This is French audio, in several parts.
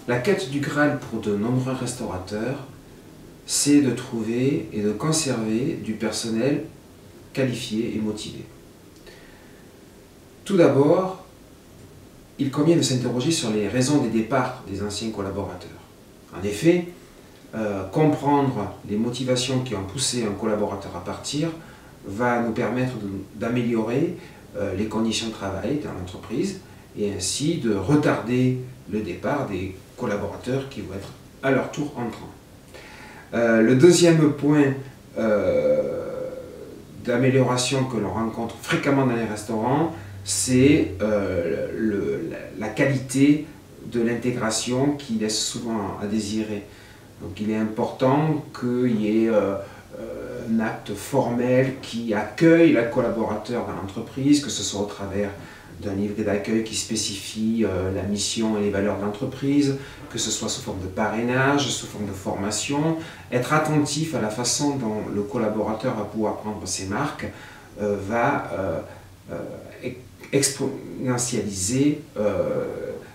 La quête du Graal pour de nombreux restaurateurs, c'est de trouver et de conserver du personnel qualifié et motivé. Tout d'abord, il convient de s'interroger sur les raisons des départs des anciens collaborateurs. En effet, comprendre les motivations qui ont poussé un collaborateur à partir va nous permettre d'améliorer les conditions de travail dans l'entreprise et ainsi de retarder le départ des collaborateurs qui vont être à leur tour entrants. Le deuxième point d'amélioration que l'on rencontre fréquemment dans les restaurants, c'est la qualité de l'intégration qui laisse souvent à désirer. Donc il est important qu'il y ait un acte formel qui accueille le collaborateur dans l'entreprise, que ce soit au travers d'un livret d'accueil qui spécifie la mission et les valeurs de l'entreprise, que ce soit sous forme de parrainage, sous forme de formation. Être attentif à la façon dont le collaborateur va pouvoir prendre ses marques va exponentialiser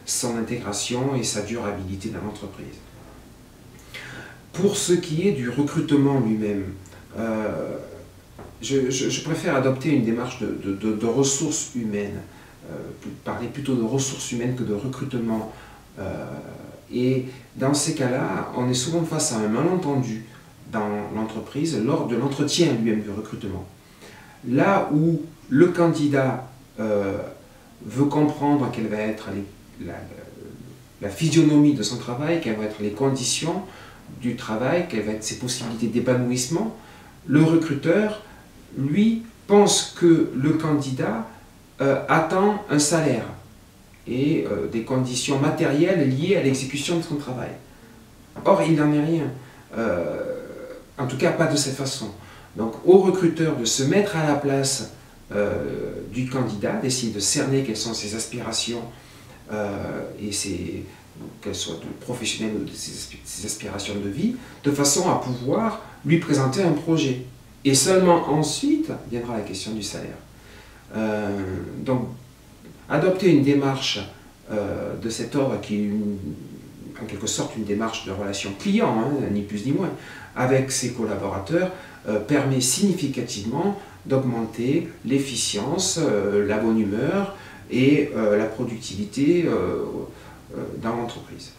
son intégration et sa durabilité dans l'entreprise. Pour ce qui est du recrutement lui-même, je préfère adopter une démarche de ressources humaines, parler plutôt de ressources humaines que de recrutement. Et dans ces cas-là, on est souvent face à un malentendu dans l'entreprise lors de l'entretien lui-même du recrutement. Là où le candidat veut comprendre quelle va être la physionomie de son travail, quelles vont être les conditions du travail, quelles vont être ses possibilités d'épanouissement, le recruteur, lui, pense que le candidat attend un salaire et des conditions matérielles liées à l'exécution de son travail. Or, il n'en est rien. En tout cas, pas de cette façon. Donc, au recruteur de se mettre à la place du candidat, d'essayer de cerner quelles sont ses aspirations et qu'elles soient professionnelles ou ses aspirations de vie, de façon à pouvoir lui présenter un projet. Et seulement ensuite viendra la question du salaire. Donc, adopter une démarche de cet ordre qui est en quelque sorte une démarche de relation client, ni plus ni moins, avec ses collaborateurs, permet significativement d'augmenter l'efficience, la bonne humeur et la productivité dans l'entreprise.